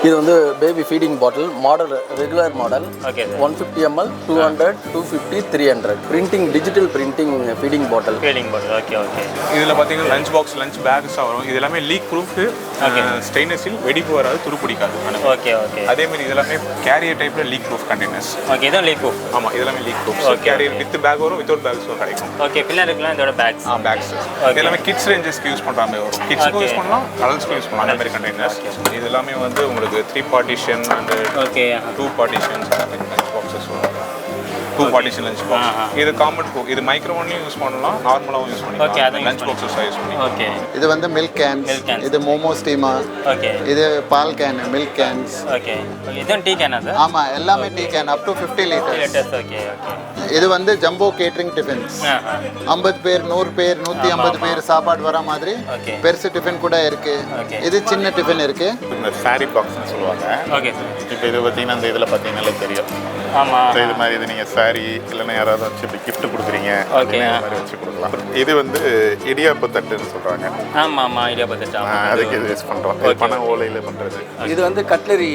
இது வந்து baby feeding bottle model regular model. Okay sir. 150 ml 200 250 300 printing digital printing feeding bottle. Okay okay. இதில் பார்த்தீங்கன்னா lunch box lunch பேக்ஸாக வரும். இது எல்லாமே லீக் ப்ரூஃப், ஸ்டெயின்லெஸ் ஸ்டீல், வெடிப்பு வராது, துரு பிடிக்காது. Okay okay. அதேமாதிரி இதெல்லாமே கேரியர் டைப்பில் லீக் ப்ரூஃப் கண்டெய்னர்ஸ். ஓகே, இதான் லீக் ப்ரூஃப். ஆமாம், இதெல்லாமே leak proof. Carrier with bag வரும், வித்தவுட் பேக்ஸும் கிடைக்கும். ஓகே, பிள்ளைகளுக்குலாம் இதோட பேக்ஸ். பேக்ஸ் இது எல்லாமே கிட்ஸ் ரேஞ்சஸ்க்கு யூஸ் பண்ணுற மாதிரி வரும். கிட்ஸ்க்கும் யூஸ் பண்ணலாம், அடல்ட்ஸ்க்கும் யூஸ் பண்ணலாம். அந்த மாதிரி கண்டெய்னர்ஸ் இது எல்லாமே வந்து உங்களுக்கு 3 partition and 2 partitions lunch boxes வரும். 2 பார்ட்டிஷன் லஞ்ச் பாக்ஸ். இது காமன் இது மைக்ரோவன்லையும் யூஸ் பண்ணலாம், நார்மலாகவும் யூஸ் பண்ணலாம். லஞ்ச் பாக்ஸஸாக யூஸ் பண்ணலாம். ஓகே. இது வந்து மில்க் கேன்ஸ், இது மோமோ ஸ்டீமர். ஓகே. இது பால் கேன், மில்க் கேன்ஸ். ஓகே. இதுவும் டீ கேனா சார்? ஆமாம், எல்லாமே tea can up to 50 litres. Okay okay. இது வந்து ஜம்போ கேட்டரிங் டிஃபன்ஸ். 50 பேர் 100 பேர் 150 பேர் சாப்பாடு வர மாதிரி பெருசு டிஃபன் கூட இருக்கு. இது சின்ன டிஃபன் இருக்கு. இந்த சாரி பாக்ஸ்னு சொல்லுவாங்க. Okay sir. இப்போ இது பார்த்தீங்கன்னா இந்த இதில் பார்த்தீங்கன்னாலே தெரியும். ஆமாம், இது மாதிரி இது நீங்கள் சாரி இல்லைன்னா யாராவது வச்சு இப்படி கிஃப்ட் கொடுக்குறீங்க, ஓகே, இந்த மாதிரி வச்சு கொடுக்கலாம். இது வந்து இடியாப்ப தட்டுன்னு சொல்கிறாங்க. ஆமாம் இடியாப்ப தட்டு. அதுக்கு இது யூஸ் பண்ணுறோம். பண ஓலையில் பண்ணுறது. இது வந்து கட்லரி,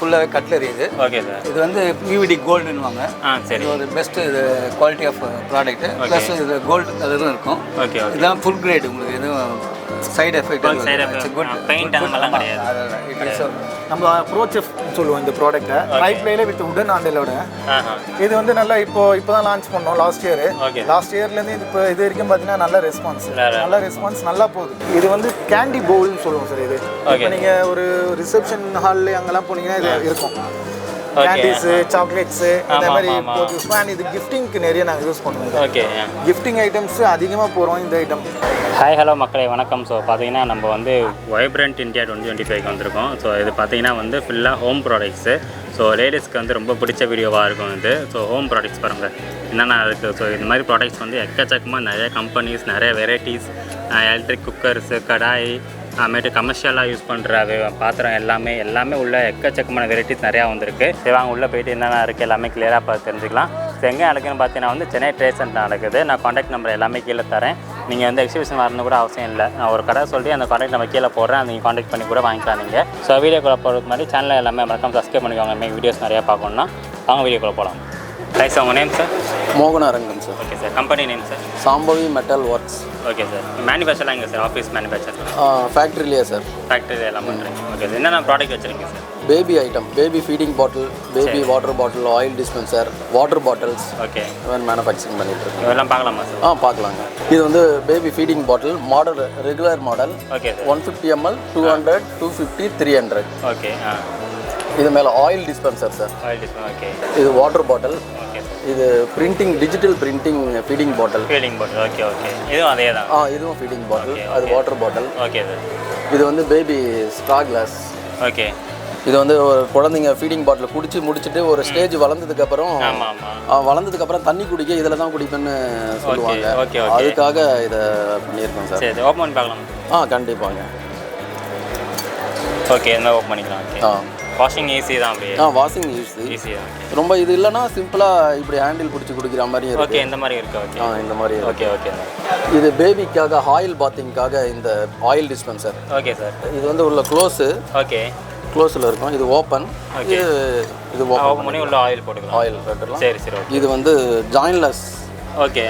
ஃபுல்லாகவே கட்லரி. இது ஓகே சார். இது வந்து பிவிடி கோல்டுன்னுவாங்க. சரி. இது ஒரு பெஸ்ட் இது குவாலிட்டி ஆஃப் ப்ராடக்ட். ப்ளஸ் இது கோல்டு கலரும் இருக்கும். ஓகே. இதெல்லாம் ஃபுல் கிரேட். உங்களுக்கு எதுவும் சைடு எஃபெக்ட் குட் பெயிண்ட் அந்த மாதிரிலாம் கிடையாது. நம்ம அப்ரோச் சொல்லுவோம் இந்த ப்ராடக்ட்டை. பைப்லைல வித் உடன் ஹேண்டிலோட. இது வந்து நல்லா இப்போ தான் லான்ச் பண்ணோம் லாஸ்ட் இயர். லாஸ்ட் இயர்லேருந்து இப்போ இது வரைக்கும் பார்த்தீங்கன்னா நல்ல ரெஸ்பான்ஸ் நல்லா போகுது. இது வந்து கேண்டி பவுல்னு சொல்லுவோம் சார். இது இப்போ நீங்கள் ஒரு ரிசப்ஷன் ஹாலில் அங்கெல்லாம் போனீங்கன்னா இது இருக்கும். கேண்டீஸு, சாக்லேட்ஸு இந்த மாதிரி யூஸ் பண்ணி இது கிஃப்டிங்க்கு நிறைய நாங்கள் யூஸ் பண்ணுவோம். ஓகே. கிஃப்டிங் ஐட்டம்ஸ் அதிகமாக போகிறோம் இந்த ஐட்டம். ஹாய் ஹலோ மக்களே, வணக்கம். ஸோ பார்த்தீங்கன்னா நம்ம வந்து வைப்ரண்ட் இந்தியா 2025 வந்திருக்கோம். ஸோ இது பார்த்தீங்கன்னா வந்து ஃபுல்லாக ஹோம் ப்ராடக்ட்ஸு. ஸோ லேடிஸ்க்கு வந்து ரொம்ப பிடிச்ச வீடியோவாக இருக்கும் இது. ஸோ ஹோம் ப்ராடக்ட்ஸ் பாருங்கள் என்னென்ன இருக்குது. ஸோ இந்த மாதிரி ப்ராடக்ட்ஸ் வந்து எக்கச்சக்கமாக நிறைய கம்பெனிஸ், நிறைய வெரைட்டிஸ், எலக்ட்ரிக் குக்கர்ஸு, கடாய், அதுமாரி கமர்ஷியலாக யூஸ் பண்ணுற பாத்திரம் எல்லாமே உள்ள எக்கச்சக்கமான வெரைட்டிஸ் நிறையா வந்திருக்கு. சரி வாங்க உள்ளே போயிட்டு என்னென்ன இருக்குது எல்லாமே கிளியராக பார்த்து தெரிஞ்சுக்கலாம். ஸோ எங்கே நடக்குதுன்னு பார்த்தீங்கன்னா வந்து சென்னை ட்ரேட் சென்டர் நடக்குது. நான் காண்டாக்ட் நம்பர் எல்லாமே கீழே தரேன். நீங்கள் வந்து எக்ஸிபிஷன் வரணும் கூட அவசியம் இல்லை. நான் ஒரு கடை சொல்லி அந்த காண்டாக்ட் நம்பர் கீழே போடுறேன். நீங்கள் காண்டாக்ட் பண்ணி கூட வாங்கிக்கலாம் நீங்கள். ஸோ வீடியோக்குள்ளே போகிறதுக்கு மாதிரி சேனலில் எல்லாமே மறக்காம சப்ஸ்கிரைப் பண்ணிக்கோங்க. வீடியோஸ் நிறையா பார்க்கணுன்னா அவங்க வீடியோக்குள்ளே போகலாம். ரைட் சார், உங்கள் name sir? Mohanarangam sir. Okay sir. Company name sir? Shambhavi metal works. Okay sir. மேனுஃபேக்சர்லாம் எங்கே சார்? Office manufacture? ஃபேக்ட்ரிலேயே சார். ஃபேக்ட்ரியில் எல்லாம் பண்ணுறீங்க. Okay sir. என்னென்ன ப்ராடக்ட் வச்சுருக்கீங்க sir? Baby item, baby feeding bottle, baby water bottle, oil dispenser, water bottles. Okay. Manufacturing பண்ணிட்டு இருக்கோம். இதெல்லாம் பார்க்கலாமா சார்? பார்க்கலாங்க. இது வந்து baby feeding bottle model regular model. Okay sir. 150 ml 200 250 300. Okay. இது மேலே oil dispenser sir. Oil dispenser. Okay. இது வாட்டர் பாட்டில். ஓகே. இது printing digital printing feeding bottle. Okay okay. இதுவும் அதே தான். இதுவும் ஃபீடிங் பாட்டில். அது வாட்டர் பாட்டில். Okay sir. இது வந்து பேபி ஸ்ட்ரா கிளாஸ். ஓகே. இது வந்து ஒரு குழந்தைங்க ஃபீடிங் பாட்டில் குடிச்சு முடிச்சுட்டு ஒரு ஸ்டேஜ் வளர்ந்ததுக்கப்புறம் தண்ணி குடிக்க இதில் தான் குடிப்பேன்னு சொல்லுவாங்க. ஓகே. அதுக்காக இதை பண்ணியிருக்கோம் சார். சரி, ஓப்பன் பண்ணி பார்க்கலாம். கண்டிப்பாங்க. ஓகே, என்ன ஓப்பன் பண்ணிக்கலாம். ஓகே. வாஷிங் ஈஸி தான் அப்படியே? Washing easy. ரொம்ப இது இல்லைன்னா சிம்பிளாக இப்படி ஹேண்டில் பிடிச்சி குடிக்கிற மாதிரி இருக்கு. ஓகே, இந்த மாதிரி இருக்கு. ஓகே. இந்த மாதிரி. Okay okay. இது பேபிக்காக ஆயில் பாத்திங்காக இந்த ஆயில் டிஸ்பென்சர். Okay sir. இது வந்து உள்ள க்ளோஸு. ஓகே. க்ளோஸில் இருக்கும். இது ஓப்பன். இது ஓப்பன் பண்ணி உள்ள ஆயில் போட்டுக்கலாம். ஆயில் போட்டுக்கலாம். சரி சரி. இது வந்து ஜாயின்லெஸ். ஓகே.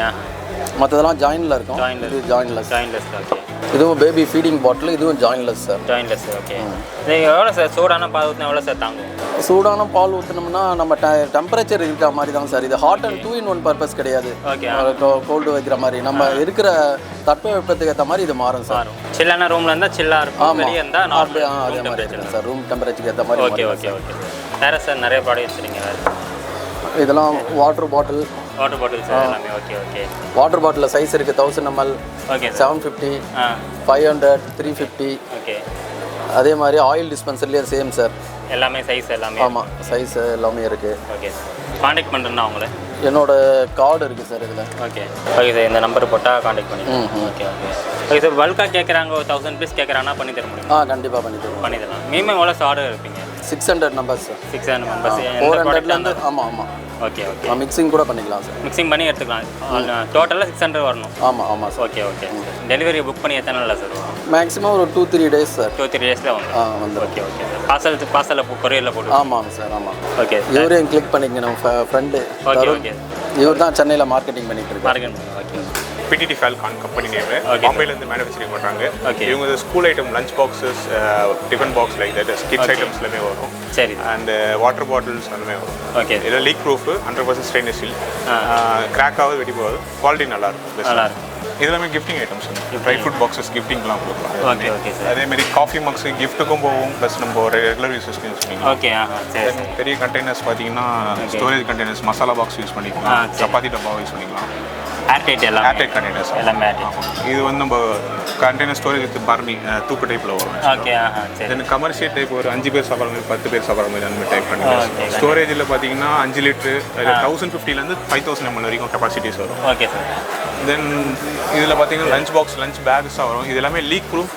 மற்றதெல்லாம் ஜாயினில் இருக்கும். இது ஜாயின்லெஸ். ஓகே. இதுவும் பேபி ஃபீடிங் பாட்டில். இதுவும் ஜாயின்லெஸ் சார். ஜாயின்லெஸ். ஓகே. இது எவ்வளோ சார்? சூடான பால் ஊற்றினா எவ்வளோ சார் தாங்கும்? சூடான பால் ஊற்றினோம்னா நம்ம டெம்பரேச்சர் இருக்கிற மாதிரி தான் சார். இது ஹாட் அண்ட் 2-in-1 பர்பஸ் கிடையாது. ஓகே. கோல்டு வைக்கிற மாதிரி நம்ம இருக்கிற தட்பவெப்பத்துக்கு ஏற்ற மாதிரி இது மாறும் சார். சில்லான ரூமில் இருந்தால் சில்லாக இருக்கும், வெளியே இருந்தால் நார்மல். அதே மாதிரி இருக்குது சார். ரூம் டெம்பரேச்சருக்கு ஏற்ற மாதிரி. Okay okay okay. வேறு சார் நிறைய ப்ராடக்ட் வச்சுருக்கீங்க வேறு? இதெல்லாம் water bottle. Water bottle sir எல்லாமே. Okay okay. Water bottle size இருக்குது 1000 ml. ஓகே. 750, 500, 350. ஓகே. அதே மாதிரி ஆயில் டிஸ்பென்சர்லேயே சேம் சார். எல்லாமே சைஸ் எல்லாமே? ஆமாம், சைஸ் எல்லாமே இருக்குது. ஓகே. காண்டாக்ட் பண்ணுறேன்னா அவங்கள? என்னோட கார்டு இருக்குது சார் இதில். Okay okay sir. இந்த நம்பர் போட்டால் காண்டாக்ட் பண்ணிக்கலாம். Okay okay okay sir. பல்காக கேட்குறாங்க, ஒரு 1000 பீஸ் கேட்குறாங்கன்னா பண்ணி தர முடியும்? கண்டிப்பாக பண்ணி தருவோம். பண்ணிடலாம். மினிமம் எவ்வளோ ஆர்டர் இருப்பீங்க? 600 நம்பர்ஸ் சார். 600 மெம்பர்ஸ். 400லேருந்து ஆமாம். Okay okay. மிக்சிங் கூட பண்ணிக்கலாம் சார். மிக்சிங் பண்ணி எடுத்துக்கலாம். டோட்டலாக 600 வரணும். ஆமாம் சார். ஓகே. டெலிவரி புக் பண்ணி எத்தனை நாள் சார் வரும்? மேக்ஸிமம் ஒரு 2-3 டேஸ் சார். 2-3 டேஸில் வந்து. ஓகே. பார்சலில் கொரியரில் போட்டு. ஆமாங்க சார். ஓகே. இவரையும் கிளிக் பண்ணிங்க நம்ம ஃப்ரெண்டு. ஓகே. இவர் தான் சென்னையில் மார்க்கெட்டிங் பண்ணிட்டு இருக்காரு. ஓகே. பிடிடி ஃபால்கான் கம்பெனி நேம். பாம்பேலேருந்து மேனுஃபேக்சரிங் பண்ணுறாங்க. இவங்க school item lunch boxes, tiffin box like that kids ஐட்டம்ஸ்லையுமே வரும். சரி. அண்ட் வாட்டர் பாட்டில்ஸ் எல்லாமே வரும். ஓகே. இதில் லீக் ப்ரூஃப் 100% ஸ்டெயின்லெஸ் ஸ்டீல். கிராக்காவது வெடி போகாது. குவாலிட்டி நல்லாயிருக்கும். இதெல்லாமே gifting items. Dry fruit boxes கிஃப்டிங்லாம் கொடுக்கலாம். Okay sir. அதேமாதிரி காஃபி மக்ஸ் கிஃப்ட்டுக்கும் போகும். ப்ளஸ் நம்ம ரெகுலர் யூஸஸ்க்கு யூஸ் பண்ணிக்கலாம். ஓகே. சரி. பெரிய கண்டெய்னர்ஸ் பார்த்தீங்கன்னா storage containers, masala box use பண்ணிக்கலாம். சப்பாத்தி டப்பாவை யூஸ் பண்ணிக்கலாம். ஏர்டைட் கண்டெய்னர்ஸ் எல்லாமே ஏர்டைட். இது வந்து நம்ம கண்டெய்னர் ஸ்டோரேஜ் வித் பர்னி தூக்கு டைப்பில் வரும். ஓகே. சரி. தென் கமர்ஷியல் டைப் ஒரு 5 பேர் சாப்பிட்ற மாதிரி, 10 பேர் சாப்பிட்ற மாதிரி அந்த மாதிரி டைப் பண்ணி ஸ்டோரேஜில் பார்த்தீங்கன்னா 5 லிட்டரு 1050லேருந்து 5000 ml வரைக்கும் கெப்பாசிட்டிஸ் வரும். Okay sir. தென் இதில் பார்த்தீங்கன்னா லஞ்ச் பாக்ஸ், லஞ்ச் பேக்ஸாக வரும். இது எல்லாமே லீக் ப்ரூஃப்,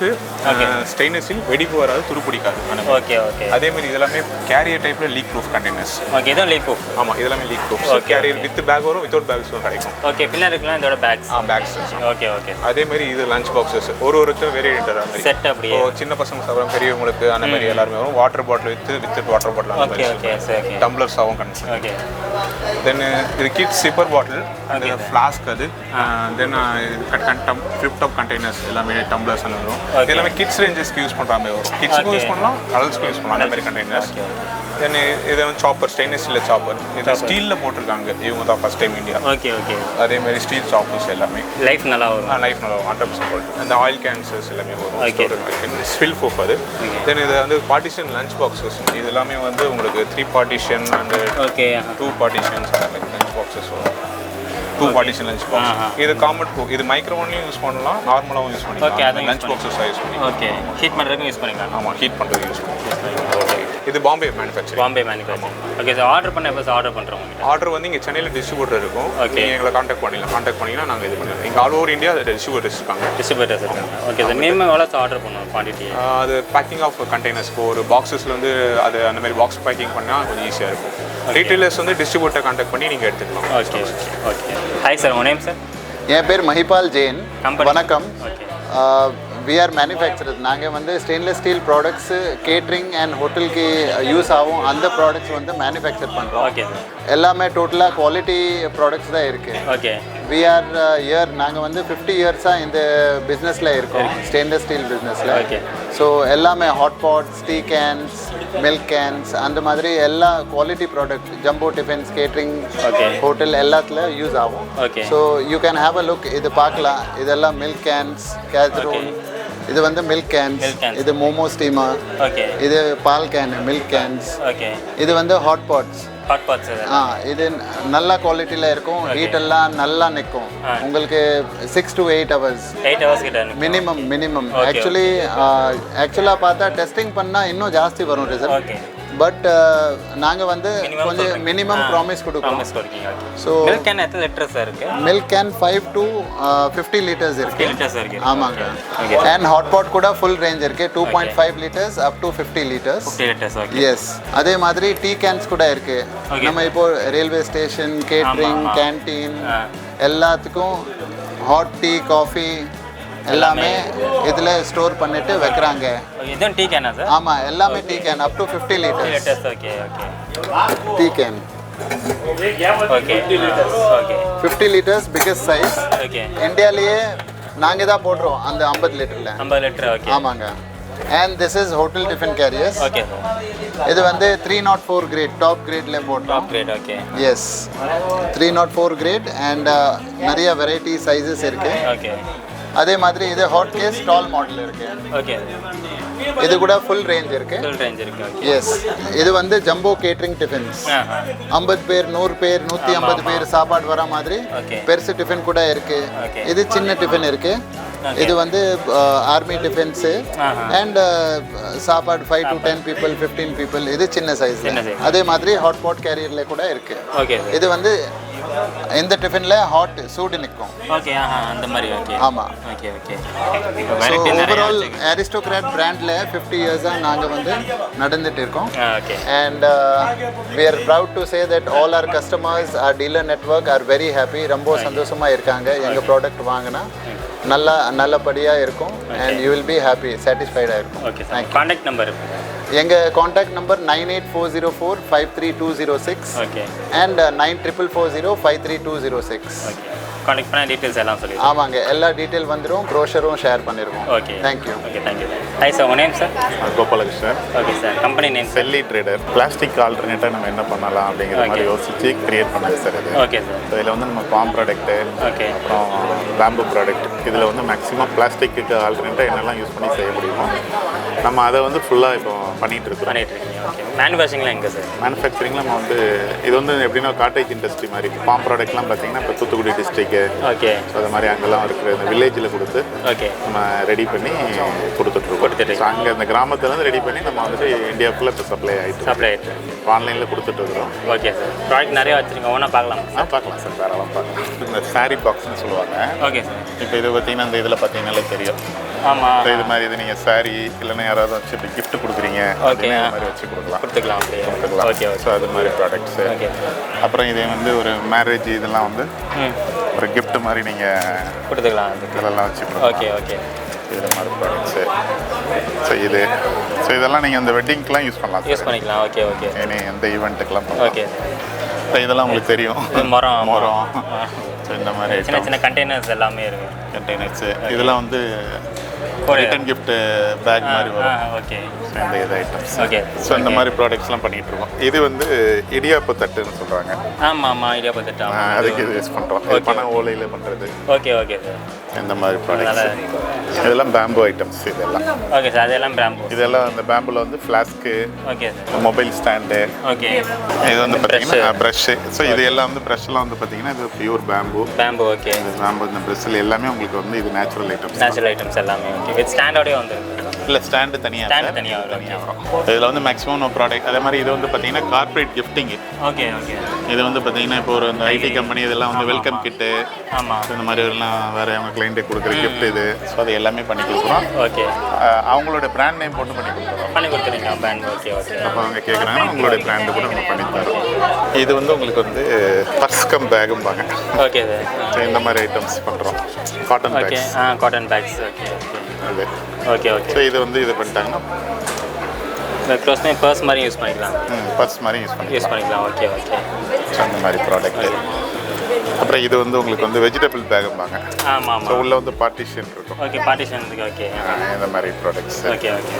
ஸ்டெயின்லெஸ் ஸ்டீல், வெடிப்பு வராது, துரு பிடிக்காது. ஓகே. அதேமாதிரி இதெல்லாமே கேரியர் டைப்பில் லீக் ப்ரூஃப் கண்டெய்னர்ஸ். ஓகே. இதுவும் லீக் ப்ரூஃப். ஆமாம், இதெல்லாமே leak proof. Carrier with bag வரும், வித்தவுட் பேக்ஸும் கிடைக்கும். ஓகே. பின்னாடி இருக்கலாம் இதோட பேக்ஸ். பேக்ஸ். ஓகே. அதேமாதிரி இது லஞ்ச் பாக்ஸஸ் ஒருத்தர் வேரியேட்டர் மாதிரி செட். அப்படியே சின்ன பசங்க சாப்பிட்ற, பெரியவங்களுக்கு அந்த மாதிரி எல்லாருமே வரும். Water bottle with water bottle. Okay. Tumblers ஆகும் கண்டிப்பாக. ஓகே. தென் இது கிட்ஸ் சிப்பர் பாட்டில், அது ஃப்ளாஸ்க். அது தென் ஃபிளிப் டாப் கண்டெய்னர்ஸ் எல்லாமே டம்ளர்ஸ் அந்த வரும். இது எல்லாமே கிட்ஸ் ரேஞ்சஸ்க்கு யூஸ் பண்ணுற மாதிரி வரும். கிட்ஸுக்கும் யூஸ் பண்ணலாம், அடல்ட்ஸ்க்கும் யூஸ் பண்ணலாம். அந்த மாதிரி கண்டெய்னர்ஸ். தென் இது வந்து சாப்பர், ஸ்டெயின்லெஸ் ஸ்டீல் சாப்பர். இது ஸ்டீலில் போட்டிருக்காங்க. இவங்க தான் ஃபர்ஸ்ட் டைம் இந்தியா. ஓகே. அதேமாதிரி ஸ்டீல் சாப்பர்ஸ் எல்லாமே லைஃப் நல்லா வரும். 100%. அந்த ஆயில் கேன்சஸ் எல்லாமே வரும். ஸ்பில் ப்ரூஃப் அது. தென் இது வந்து பார்ட்டிஷன் லஞ்ச் பாக்ஸஸ். இது எல்லாமே வந்து உங்களுக்கு 3 partition and 2 partitions lunch boxes வரும். 2 பார்ட்டிஷன் லஞ்ச் பாக்ஸ். இது காமன் ப்ரூஃப். இது மைக்ரோவன்லையும் யூஸ் பண்ணலாம், நார்மலாகவும் யூஸ் பண்ணிக்கலாம். லஞ்ச் பாக்ஸஸாக யூஸ் பண்ணிக்கலாம். ஓகே. ஹீட் பண்ணுறதுக்கும் யூஸ் பண்ணிக்கலாம். ஆமாம், ஹீட் பண்ணுறதுக்கு யூஸ் பண்ணிக்கலாம். ஓகே. இது Bombay manufacturing. Okay sir. Order பண்ண எப்போ ஆர்டர் பண்ணுறோம்? ஆர்டர் வந்து இங்கே சென்னையில் டிஸ்ட்ரிபியூட்டர் இருக்கும். ஓகே. எங்களை காண்டாக்ட் பண்ணிங்கன்னா நாங்கள் இது பண்ணிடுறோம். இங்கே ஆல் ஓவர் இந்தியா டிஸ்ட்ரிபியூட்டர்ஸ் இருக்காங்க. Okay sir. மினிமம் எவ்வளோ ஆர்டர் பண்ணுவோம் குவான்டிட்டி? அது பேக்கிங் ஆஃப் கண்டெய்னர்ஸ். ஒரு பாக்ஸஸில் வந்து அது அந்த மாதிரி பாக்ஸ் பேக்கிங் பண்ணால் கொஞ்சம் ஈஸியாக இருக்கும். ரீட்டெயிலர்ஸ் வந்து டிஸ்ட்ரிபியூட்டர் காண்டாக்ட் பண்ணி நீங்கள் எடுத்துக்கலாம். ஓகே. ஹாய் சார், உங்கள் நேம் சார்? என் பேர் மஹிபால் ஜெயின். வணக்கம். ஓகே. We are manufacturer. நாங்கள் வந்து stainless steel products catering and ஹோட்டலுக்கு யூஸ் ஆகும் அந்த ப்ராடக்ட்ஸ் வந்து மேனுஃபேக்சர் பண்ணுறோம். Okay sir. எல்லாமே டோட்டலாக குவாலிட்டி ப்ராடக்ட்ஸ் தான் இருக்குது. ஓகே. வி ஆர் நாங்கள் வந்து 50 இயர்ஸாக இந்த பிஸ்னஸில் இருக்கோம், ஸ்டெயின்லெஸ் ஸ்டீல் பிஸ்னஸில். ஓகே. ஸோ எல்லாமே hot pots, tea cans, milk cans, அந்த மாதிரி எல்லா quality product, jumbo tiffins, catering, hotel எல்லாத்துல யூஸ் ஆகும். So you can have a look. இது பார்க்கலாம். இதெல்லாம் மில்க் கேன்ஸ், கேசரோல். இது வந்து மில்க் கேன்ஸ். இது மோமோ ஸ்டீமர். ஓகே. இது பால் கேன், மில்க் கேன்ஸ். ஓகே. இது வந்து ஹாட் பாட்ஸ். இது நல்ல குவாலிட்டியில் இருக்கும். ஹீட் எல்லாம் நல்லா நிற்கும். உங்களுக்கு 6 to 8 hours மினிமம். ஆக்சுவலாக பார்த்தா டெஸ்டிங் பண்ணால் இன்னும் ஜாஸ்தி வரும் ரிசல்ட். பட் நாங்கள் வந்து கொஞ்சம் மினிமம் ப்ராமிஸ் கொடுக்குறோம். ஸோ மில்க் கேன் எத்தனை லிட்டர்ஸ் இருக்கு? மில்க் கேன் 5 to 50 liters இருக்கு. ஆமாங்க. அண்ட் ஹாட் பாட் கூட ஃபுல் ரேஞ்ச் இருக்கு. 2.5 liters up to 50 liters. S. அதே மாதிரி டீ கேன்ஸ் கூட இருக்கு. நம்ம இப்போ ரயில்வே ஸ்டேஷன், கேட்டரிங், கேன்டீன் எல்லாத்துக்கும் ஹாட் டீ, காஃபி எல்லாமே இதில் ஸ்டோர் பண்ணிட்டு வைக்கிறாங்க. இதுவும் டீ கேனா சார்? ஆமாம், எல்லாமே tea can up to 50 liters. Okay. Tea can. Okay. 50 liters biggest size. Okay. இந்தியாலேயே நாங்கள் தான் போடுறோம் அந்த 50 லிட்டரில். 50 லிட்டர். ஓகே. ஆமாங்க. And this is hotel tiffin carriers. Okay sir. இது வந்து 304 கிரேட், டாப் கிரேட்ல போடுறோம். Top grade. Okay. Yes, 304 grade. And நிறைய வெரைட்டி சைஸஸ் இருக்கு. ஓகே. அதே மாதிரி இது ஹாட் கேஸ் டால் மாடல் இருக்கு. ஓகே. இது கூட ஃபுல் ரேஞ்ச் இருக்கு. எஸ். இது வந்து ஜம்போ கேட்டரிங் டிஃபன்ஸ். 50 பேர், 100 பேர், 150 பேர் சாப்பாடு வர மாதிரி பெருசு டிஃபன் கூட இருக்கு. இது சின்ன டிஃபன் இருக்கு. இது வந்து ஆர்மி டிஃபென்ஸ் அண்ட் சாப்பாடு 5 to 10 people, 15 people. இது சின்ன சைஸ். அதே மாதிரி ஹாட் பாட் கேரியர்ல கூட இருக்கு. இது வந்து இந்த டிஃபனில் ஹாட் சூடு நிற்கும். ஓகே அந்த மாதிரி. ஓகே ஆமாம். Okay okay. So overall aristocrat பிராண்டில் 50 இயர்ஸாக நாங்கள் வந்து நடந்துட்டு இருக்கோம். Okay. And we are proud to say that all our customers, our dealer network are very happy. ரொம்ப சந்தோஷமாக இருக்காங்க. எங்கள் ப்ராடக்ட் வாங்கினா நல்லபடியாக இருக்கும். And you will be happy, சாட்டிஸ்ஃபைடாக இருக்கும். Okay sir. கான்டாக்ட் நம்பர் எங்கள் contact number 9840453206. Okay. And 9440533206. Okay. Contact பண்ண டீடைல்ஸ் எல்லாம் சொல்லி. ஆமாங்க, எல்லா டீட்டெயில் வந்துடும், ப்ரோஷரும் ஷேர் பண்ணிடுவோம். Okay. Thank you. Okay, thank you. Hi sir, உங்கள் name sir? Gopalakrishnan. Okay sir. Company name? செல்லி ட்ரேடர். பிளாஸ்டிக் ஆல்டர்னேட்டாக நம்ம என்ன பண்ணலாம் அப்படிங்கிற மாதிரி யோசிச்சு கிரியேட் பண்ணது சார் இது. Okay sir. இதில் வந்து நம்ம பாம் ப்ராடக்ட்டு, ஓகே, அப்புறம் பேம்பு ப்ராடக்ட், இதில் வந்து மேக்ஸிமம் பிளாஸ்டிக்கு ஆல்டர்னேட்டாக என்னெல்லாம் யூஸ் பண்ணி செய்ய முடியுமோ நம்ம அதை வந்து ஃபுல்லாக இப்போ பண்ணிகிட்டு இருக்கோம். ஓகே. மேனுஃபேக்சரிங்லாம் எங்கே சார்? மேனுஃபேக்சரிங்கில் நம்ம வந்து இது வந்து எப்படின்னா காட்டேஜ் இண்டஸ்ட்ரி மாதிரி. பாம் ப்ராடக்ட்லாம் பார்த்தீங்கன்னா இப்போ தூத்துக்குடி டிஸ்ட்ரிக்ட்டு, ஓகே, ஸோ அது மாதிரி அங்கெல்லாம் இருக்கிற இந்த வில்லேஜில் கொடுத்து ஓகே நம்ம ரெடி பண்ணி கொடுத்துட்ருக்கோம். ஸோ அங்கே அந்த கிராமத்துலேருந்து ரெடி பண்ணி நம்ம வந்துட்டு இந்தியா ஃபுல்லாக இப்போ சப்ளை ஆகிட்டு ஆன்லைனில் கொடுத்துட்ருக்குறோம். Okay sir. ப்ராடக்ட் நிறைய வச்சுருக்கோம், ஒன்றா பார்க்கலாம். பார்க்கலாம் சார், தாராளமாக பார்க்கலாம். இந்த சாரீ பாக்ஸ்னு சொல்லுவாங்க. Okay sir. இப்போ இது பார்த்தீங்கன்னா இந்த இதில் பார்த்தீங்கன்னாலே தெரியும். ஆமாம். இது மாதிரி இது நீங்கள் சாரீ இல்லைன்னா யாராவது வச்சு இப்படி கிஃப்ட் கொடுக்குறீங்க, ஓகே, அது மாதிரி வச்சு கொடுக்கலாம். கொடுத்துக்கலாம். ஓகே. ஸோ அது மாதிரி ப்ராடக்ட்ஸு. ஓகே. அப்புறம் இதே வந்து ஒரு மேரேஜ் இதெல்லாம் வந்து ஒரு கிஃப்ட் மாதிரி நீங்கள் கொடுத்துக்கலாம். இதெல்லாம் வச்சு கொடுக்கலாம். Okay okay. இது மாதிரி ப்ராடக்ட்ஸு. ஸோ இதெல்லாம் நீங்கள் அந்த வெட்டிங்க்கெலாம் யூஸ் பண்ணலாம். யூஸ் பண்ணிக்கலாம். Okay okay. ஏன்னா எந்த ஈவெண்ட்டுக்கெலாம் பண்ணலாம். ஓகே. இதெல்லாம் உங்களுக்கு தெரியும். மரம். ஸோ இந்த மாதிரி சின்ன சின்ன கண்டெய்னர்ஸ் எல்லாமே இருக்குது. கண்டெய்னர்ஸு இதெல்லாம் வந்து ரிட்டன் கிஃப்ட் பேக் மாதிரி வரும். ஓகே. இந்த இது ஐட்டம்ஸ். ஓகே. ஸோ இந்த மாதிரி ப்ராடக்ட்ஸ்லாம் பண்ணிகிட்டு இருக்கோம். இது வந்து இடியாப்ப தட்டுன்னு சொல்கிறாங்க. ஆமாம், இடியாப்ப தட்டு. அதுக்கு இது யூஸ் பண்ணுறோம். பண ஓலையில் பண்ணுறது. Okay okay sir. இந்த மாதிரி ப்ராடக்ட்ஸ். இதெல்லாம் பேம்பு ஐட்டம்ஸ். இதெல்லாம் ஓகே சார். அதெல்லாம் பேம்பு. இதெல்லாம் அந்த பேம்பில் வந்து flask, okay sir, mobile stand. Okay. இது வந்து பார்த்தீங்கன்னா ப்ரஷ்ஷு. ஸோ இது எல்லாம் வந்து ப்ரஷ்லாம் வந்து பார்த்தீங்கன்னா இது பியூர் பேம்பு. ஓகே. இந்த பேம்பு இந்த ப்ரஷ்ஷில் எல்லாமே உங்களுக்கு வந்து இது நேச்சுரல் ஐட்டம்ஸ் எல்லாமே. ஓகே. வித் ஸ்டாண்டோடய வந்துருக்கு. இல்லை, ஸ்டாண்டு தனியாக வரும். இதில் வந்து மேக்ஸிமம் ப்ராடக்ட். அதே மாதிரி இது வந்து பார்த்தீங்கன்னா கார்பரேட் கிஃப்டிங்கு. Okay okay. இது வந்து பார்த்தீங்கன்னா இப்போ ஒரு இந்த ஐடி கம்பெனி இதெல்லாம் வந்து வெல்கம் கிட்டு, ஆமாம், இந்த மாதிரி எல்லாம் வேறு அவங்க கிளைண்ட்டு கொடுக்குற கிஃப்ட் இது. ஸோ அது எல்லாமே பண்ணி கொடுக்குறோம். ஓகே. அவங்களோட பிராண்ட் நேம் போட்டு பண்ணி கொடுத்துருங்க. பிராண்ட். Okay okay. அப்போ அவங்க கேட்குறாங்கன்னா உங்களுடைய பிராண்டு கூட நம்ம பண்ணி தரோம். இது வந்து உங்களுக்கு வந்து பர்ஸ் கம் பேகும்பாங்க. Okay sir. ஸோ இந்த மாதிரி ஐட்டம்ஸ் பண்ணுறோம். Cotton bags. Cotton bags. Okay okay. அது ஓகே ஓகே. ஸோ இது வந்து இது பண்ணிட்டாங்கன்னா இந்த க்ளோஸ்மே பர்ஸ் மாதிரி யூஸ் பண்ணிக்கலாம். பர்ஸ் மாதிரி யூஸ் பண்ணிக்கலாம். Okay okay. ஸோ அந்த மாதிரி ப்ராடக்ட். அப்புறம் இது வந்து உங்களுக்கு வந்து வெஜிடபிள் பேகும்பாங்க. ஆமாம். ஸோ உள்ள வந்து பார்ட்டிஷன் இருக்கும். ஓகே. பார்ட்டிஷன் இருக்குது. ஓகே. இந்த மாதிரி ப்ராடக்ட்ஸ். Okay okay.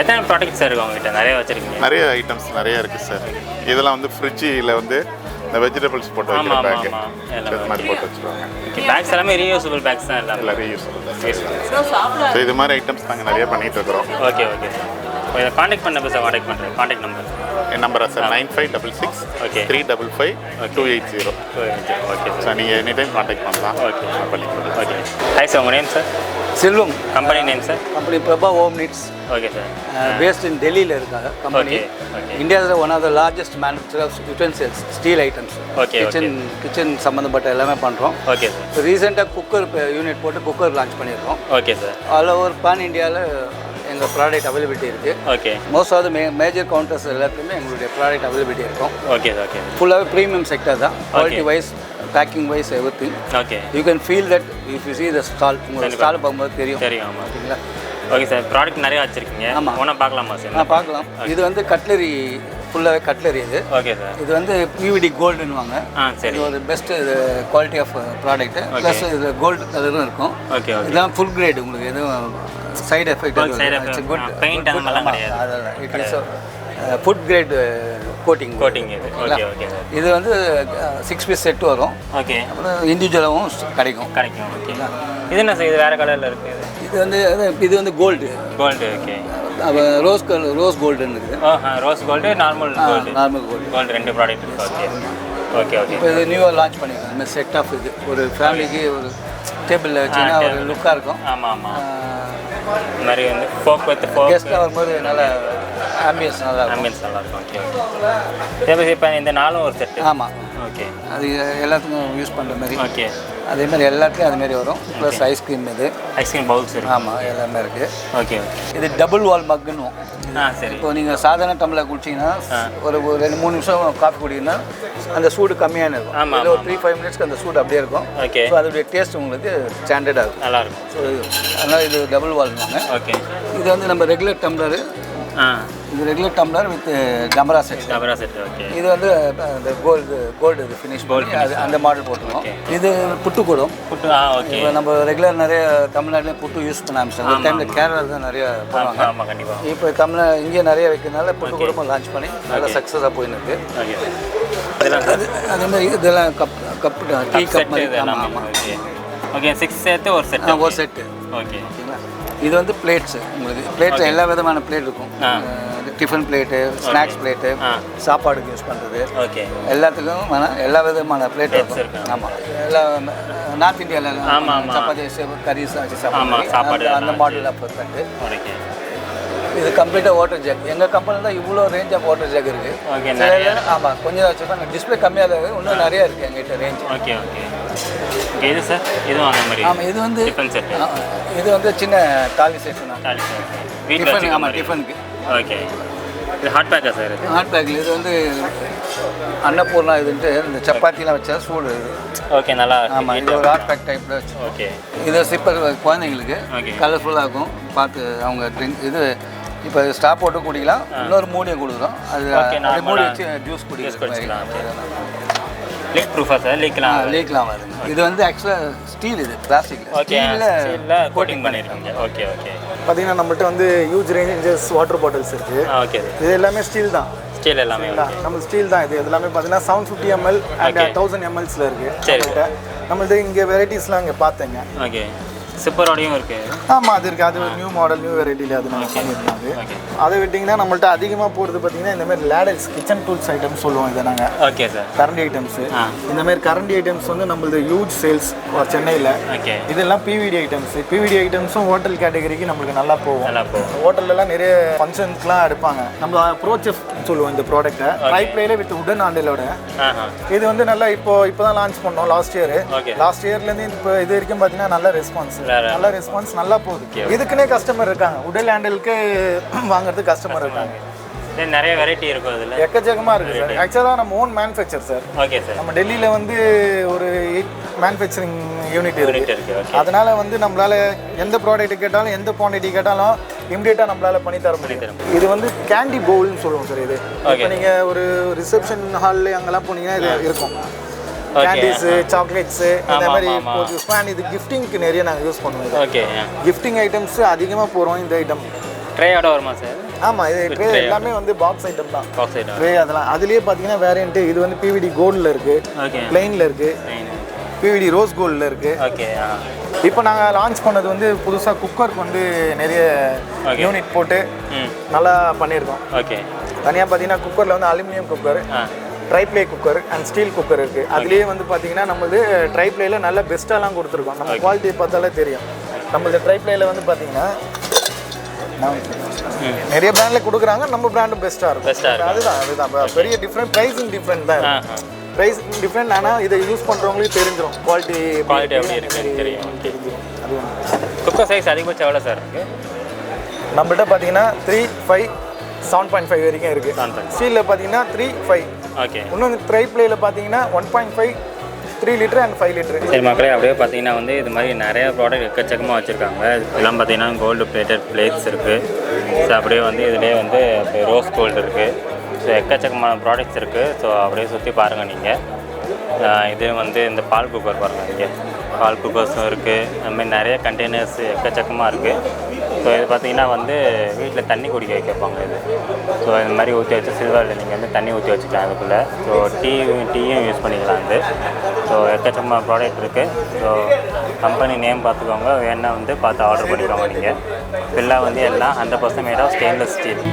எத்தனை ப்ராடக்ட்ஸ் இருக்குது உங்ககிட்ட? நிறைய வச்சுருக்கீங்க. நிறைய ஐட்டம்ஸ் நிறைய இருக்குது சார். இதெல்லாம் வந்து ஃப்ரிட்ஜில் வந்து இந்த வெஜிடபிள்ஸ் போட்டு வைக்கிற பேக்கு. இது மாதிரி போட்டு வச்சுருவாங்க. பேக்ஸ் எல்லாமே ரீயூசபிள் பேக்ஸ் தான். எல்லாம் ரீயூசபிள். ஸோ இது மாதிரி ஐட்டம்ஸ் நாங்கள் நிறைய பண்ணிகிட்டு இருக்கிறோம். Okay okay. இதை காண்டாக்ட் பண்ண சார் காண்டாக்ட் பண்ணுறேன். காண்டாக்ட் நம்பர் என் நம்பரா சார் 9566 355 280. ஓகே சார், நீங்கள் எனி டைம் காண்டாக்ட் பண்ணலாம். ஓகே, பண்ணிக்கலாம். ஓகே. ஹாய் சார், உங்கள் name sir? Selvam. Company name sir? Company Prabha home needs. Okay sir. Based in டெல்லியில் இருக்காங்க கம்பெனி. இந்தியாவில் one of the largest manufacture of utensils, steel items. Okay. Kitchen சம்மந்தப்பட்ட எல்லாமே பண்ணுறோம். Okay sir. ரீசெண்டாக குக்கர் யூனிட் போட்டு குக்கர் லான்ச் பண்ணியிருக்கோம். Okay sir. All over pan இந்தியாவில் எங்கள் ப்ராடக்ட் அவைலபிலிட்டி இருக்குது. Okay. Most of the major counters எல்லாத்துக்குமே எங்களுடைய ப்ராடக்ட் அவைலபிலிட்டி இருக்கும். Okay okay. ஃபுல்லாகவே ப்ரீமியம் செக்டர் தான். Quality wise, packing wise, everything. Okay. You can feel that if you see the stall. உங்கள் stall பார்க்கும்போது தெரியும். ஆமாம். ஓகேங்களா? Okay sir. ப்ராடக்ட் நிறைய வச்சுருக்கீங்க. ஆமாம். ஒன்றா பார்க்கலாமா சார்? பார்க்கலாம். இது வந்து கட்லரி, ஃபுல்லாகவே கட்லரி. இது ஓகே சார். இது வந்து பிவிடி கோல்டுன்னுவாங்க. சரி. இது ஒரு best quality of product. Plus இது கோல்டு கலரும் இருக்கும். Okay okay. இதெல்லாம் ஃபுல் கிரேட். உங்களுக்கு எதுவும் சைடு எஃபெக்ட் குட் பெயிண்ட் அந்த மாதிரிலாம் கிடையாது. அதான் it is food grade coating. இது. Okay okay. இது வந்து 6 பீஸ் செட் வரும். ஓகே. அப்புறம் இண்டிவிஜுவலாகவும் கிடைக்கும். ஓகே. இது என்ன சார்? இது வேறு கலரில் இருக்குது. இது வந்து கோல்டு. ஓகே. ரோஸ் கோல்டுன்னு இருக்குது. Rose gold, normal gold. Gold 2 product இருக்குது. Okay okay okay. இப்போ இது நியூவாக லான்ச் பண்ணியிருக்கோம். இந்த செட் ஆஃப் இது ஒரு ஃபேமிலிக்கு ஒரு டேபிளில் வச்சுன்னா ஒரு லுக்காக இருக்கும். ஆமாம் ஆமாம். இந்த மாதிரி வந்து ஃபோக் வித் ஃபோக் கெஸ்ட்லாம் வரும்போது நல்லா ஆம்பியன்ஸ் நல்லா இருக்கும். Okay okay. இப்போ இந்த நாளும் ஒரு செட்டு. ஆமாம். ஓகே. அது எல்லாத்துக்கும் யூஸ் பண்ணுற மாதிரி. ஓகே. அதே மாதிரி எல்லாத்துலேயும் அதுமாரி வரும். ப்ளஸ் ஐஸ்கிரீம் இது ஐஸ்கிரீம் பவுல்ஸ் இருக்குது. ஆமாம், எல்லாமே இருக்குது. Okay okay. இது டபுள் வால் மக்குன்னு. சரி. இப்போ நீங்கள் சாதாரண டம்ளர் குடிச்சிங்கன்னா ஒரு 2-3 நிமிஷம் காஃபி குடிங்கன்னா அந்த சூடு கம்மியான இருக்கும். ஆமாம். ஒரு 3-5 மினிட்ஸ்க்கு அந்த சூடு அப்படியே இருக்கும். ஓகே. ஸோ அதோடைய டேஸ்ட் உங்களுக்கு ஸ்டாண்டர்டாக இருக்கும். நல்லாயிருக்கும். ஸோ அதனால் இது டபுள் வால்வாங்க. ஓகே. இது வந்து நம்ம ரெகுலர் டம்ளரு. இது ரெகுலர் டம்ளர் வித் டபரா செட். ஓகே. இது வந்து அந்த கோல்டு இது ஃபினிஷ் பண்ணி அது அந்த மாடல் போட்டுருக்கோம். இது புட்டு. ஓகே. இப்போ நம்ம ரெகுலர் நிறைய தமிழ்நாட்டிலே புட்டு யூஸ் பண்ண ஆரம்பிச்சிட்டாங்க. ஒரு டைமில் கேரளா தான் நிறைய பண்ணுவாங்க. ஆமாம், கண்டிப்பாக. இப்போ இங்கே நிறைய வைக்கிறதுனால புட்டு கூடமாக லான்ச் பண்ணி நல்லா சக்ஸஸாக போயின்னு இருக்கு. அதே மாதிரி இதெல்லாம் கப் டீ கப் மாதிரி. ஆமாம். ஓகே. 6 சேர்த்து ஒரு செட்டு. ஒரு செட்டு. ஓகே. இது வந்து பிளேட்ஸு. உங்களுக்கு பிளேட்ஸில் எல்லா விதமான பிளேட் இருக்கும். டிஃபன் பிளேட்டு, ஸ்நாக்ஸ் பிளேட்டு, சாப்பாடுக்கு யூஸ் பண்ணுறது. ஓகே. எல்லாத்துக்கும் எல்லா விதமான பிளேட் இருக்கும். ஆமாம். எல்லாம் நார்த் இந்தியாவில் சப்பாத்தி கறி சாப்பாடு அந்த மாடலில் பர்ஃபெக்ட். ஓகே. இது கம்ப்ளீட்டாக வாட்டர் ஜாக். எங்கள் கம்பெனியில் தான் இவ்வளோ ரேஞ்ச் ஆஃப் வாட்டர் ஜாக் இருக்குது. ஓகே. ஆமாம், கொஞ்சம் வச்சுருப்பாங்க. டிஸ்பிளே கம்மியாக தான் இருக்குது. இன்னும் நிறையா இருக்குது எங்கள்கிட்ட ரேஞ்ச். Okay okay. இது சார் இதுவும் அந்த மாதிரி. ஆமாம். இது வந்து டிஃபன் செட். இது வந்து சின்ன தாலி செட்டு தான். தாலி செட். டிஃபன். ஆமாம், டிஃபனுக்கு. ஓகே. இது ஹாட் பேக்கா சார்? இது ஹாட் பேக்கில். இது வந்து அன்னபூர்ணா இதுன்ட்டு இந்த சப்பாத்திலாம் வச்சா சூடு. ஓகே. நல்லா. ஆமாம். இது ஒரு ஹாட் பேக் டைப்பில் வச்சு. ஓகே. இது சிப்பர் குழந்தைங்களுக்கு கலர்ஃபுல்லாக இருக்கும் பார்த்து அவங்க ட்ரிங்க். இது இப்போ ஸ்டாப் போட்டு குடிக்கலாம். இன்னொரு மூடியை கொடுக்குறோம். அது மூடி வச்சு ஜூஸ் குடிக்கலாம். League ப்ரூஃபா sir? லீக்லாம் வருது. இது வந்து ஆக்சுவலாக ஸ்டீல். இது பிளாஸ்டிக். ஸ்டீலில் கோட்டிங் பண்ணியிருக்காங்க. Okay okay. பார்த்தீங்கன்னா நம்மள்ட்ட வந்து ஹியூஜ் ரேஞ்சஸ் வாட்டர் பாட்டில்ஸ் இருக்குது. ஓகே. இது எல்லாமே ஸ்டீல் தான். ஸ்டீல் எல்லாமே நம்ம ஸ்டீல் தான். இது எல்லாமே பார்த்தீங்கன்னா 750 ml அண்ட் 1000 mlஸில் இருக்குது. சரி. நம்மள்ட்ட இங்கே வெரைட்டிஸ்லாம் இங்கே பார்த்தேங்க. ஓகே. சிப்பரோடையும் இருக்குது. ஆமாம், அது இருக்குது. அது ஒரு நியூ மாடல், நியூ வெரைட்டியில் அது நம்ம பண்ணியிருக்காங்க. அதை விட்டிங்கன்னா நம்மள்ட்ட அதிகமாக போகிறது பார்த்தீங்கன்னா இந்தமாதிரி லேடல்ஸ், கிச்சன் டூல்ஸ் ஐட்டம்ஸ் சொல்லுவோம் இதை நாங்கள். Okay sir. கரண்டி ஐட்டம்ஸ். இந்தமாதிரி கரண்டி ஐட்டம்ஸ் வந்து நம்மளது ஹியூஜ் சேல்ஸ் சென்னையில். ஓகே. இதெல்லாம் பிவிடி ஐட்டம்ஸ். பிவிடி ஐட்டம்ஸும் ஹோட்டல் கேட்டகரிக்கு நம்மளுக்கு நல்லா போகும். ஹோட்டல்லலாம் நிறைய ஃபங்க்ஷன்ஸ்லாம் எடுப்பாங்க. நம்ம அப்ரோச் சொல்லுவோம் இந்த ப்ராடக்ட்டை. ட்ரைப்ளேல வித் உடன் ஹேண்டிலோட. இது வந்து நல்லா இப்போ தான் லான்ச் பண்ணோம் லாஸ்ட் இயர். லாஸ்ட் இயர்லேருந்து இப்போ இது வரைக்கும் பார்த்தீங்கன்னா நல்ல ரெஸ்பான்ஸ் நல்லா போகுது. இதுக்குன்னே கஸ்டமர் இருக்காங்க. உடல் ஹேண்டிலுக்கு வாங்குறதுக்கு கஸ்டமர் இருக்காங்க. நிறைய வெரைட்டி இருக்கும். அதில் எக்கச்சக்கமாக இருக்குது சார். ஆக்சுவலாக நம்ம own manufacture sir. Okay sir. நம்ம டெல்லியில் வந்து ஒரு 8 மேனுஃபேக்சரிங் யூனிட் இருக்குது. அதனால் வந்து நம்மளால் எந்த ப்ராடக்ட் கேட்டாலும் எந்த குவான்டிட்டி கேட்டாலும் இமிடியேட்டாக நம்மளால் பண்ணி தர முடியும். இது வந்து கேண்டி பவுல்னு சொல்லுவோம் சார். இது இப்போ நீங்கள் ஒரு ரிசப்ஷன் ஹாலில் அங்கெல்லாம் போனீங்கன்னா இது இருக்கும். கேண்டீஸு, சாக்லேட்ஸு, இந்த மாதிரி ஸ்பான். இது கிஃப்டிங்க்கு நிறைய நாங்கள் யூஸ் பண்ணுவோம். ஓகே. கிஃப்டிங் ஐட்டம்ஸ் அதிகமாக போகிறோம் இந்த ஐட்டம். ட்ரேயோட வருமா சார்? ஆமாம், இது ட்ரே எல்லாமே வந்து பாக்ஸ் ஐட்டம் தான். பாக்ஸ் ஐட்டம் ட்ரே அதெல்லாம். அதுலேயே பார்த்தீங்கன்னா வேரியண்ட்டு. இது வந்து பிவிடி கோல்டில் இருக்குது, பிளெயினில் இருக்குது, பிவிடி ரோஸ் கோல்டில் இருக்குது. ஓகே. இப்போ நாங்கள் லான்ச் பண்ணது வந்து புதுசாக குக்கருக்கு வந்து நிறைய யூனிட் போட்டு நல்லா பண்ணியிருக்கோம். ஓகே. தனியாக பார்த்தீங்கன்னா குக்கரில் வந்து aluminium cooker, tri-ply cooker and Steeles cooker இருக்குது. அதுலேயே வந்து பார்த்தீங்கன்னா நம்மளது ட்ரைப்ளேயில் நல்ல பெஸ்ட்டாலாம் கொடுத்துருக்கோம். நம்ம குவாலிட்டியை பார்த்தாலே தெரியும். நம்மளது ட்ரைப்ளேயில் வந்து பார்த்தீங்கன்னா நிறைய பிராண்டில் கொடுக்குறாங்க. நம்ம பிராண்டும் பெஸ்ட்டாக இருக்கும். அதுதான் பெரிய டிஃப்ரெண்ட். ப்ரைஸிங் டிஃப்ரெண்ட் தான். Price different. ஆனால் இதை யூஸ் பண்ணுறவங்களுக்கு தெரிஞ்சிடும் குவாலிட்டி எப்படி இருக்குன்னு தெரிஞ்சிடும். அது குக்கர் சைஸ் அதிகபட்சம் எவ்வளோ சார் இருக்குது? நம்மள்ட்ட பார்த்தீங்கன்னா 3, 5, 7.5 வரைக்கும் இருக்குது. ஸ்டீலில் பார்த்தீங்கன்னா 3, 5. ஓகே. இன்னொன்று ட்ரைப்ளேயில் பார்த்தீங்கன்னா 1.5, 3 லிட்டர் அண்ட் 5 லிட்டர். சரி மக்களே, அப்படியே பார்த்தீங்கன்னா வந்து இது மாதிரி நிறைய ப்ராடக்ட் எக்கச்சக்கமாக வச்சுருக்காங்க. இதெல்லாம் பார்த்தீங்கன்னா கோல்டு பிளேட்டட் பிளேட்ஸ் இருக்குது. ஸோ அப்படியே வந்து இதுலேயே வந்து ரோஸ் கோல்டு இருக்குது. ஸோ எக்கச்சக்கமான ப்ராடக்ட்ஸ் இருக்குது. ஸோ அப்படியே சுற்றி பாருங்கள் நீங்கள். இது வந்து இந்த பால் குக்கர் பாருங்கள். இங்கே பால் குக்கர்ஸும் இருக்குது. அதுமாதிரி நிறைய கண்டெய்னர்ஸ் எக்கச்சக்கமாக இருக்குது. ஸோ இது பார்த்திங்கன்னா வந்து வீட்டில் தண்ணி குடிக்க வைக்கப்பாங்க இது. ஸோ இந்த மாதிரி ஊற்றி வச்சு சில்வரில் நீங்கள் வந்து தண்ணி ஊற்றி வச்சுக்கலாம் அதுக்குள்ளே. ஸோ டீயும் யூஸ் பண்ணிக்கலாம் வந்து. ஸோ எக்கச்சக்கமாக ப்ராடக்ட் இருக்குது. ஸோ கம்பெனி நேம் பார்த்துக்கோங்க. வேணால் வந்து பார்த்து ஆர்டர் பண்ணிக்கோங்க நீங்கள். ஃபுல்லாக வந்து எல்லாம் 100% மேட் ஆஃப் ஸ்டெயின்லெஸ் ஸ்டீல்.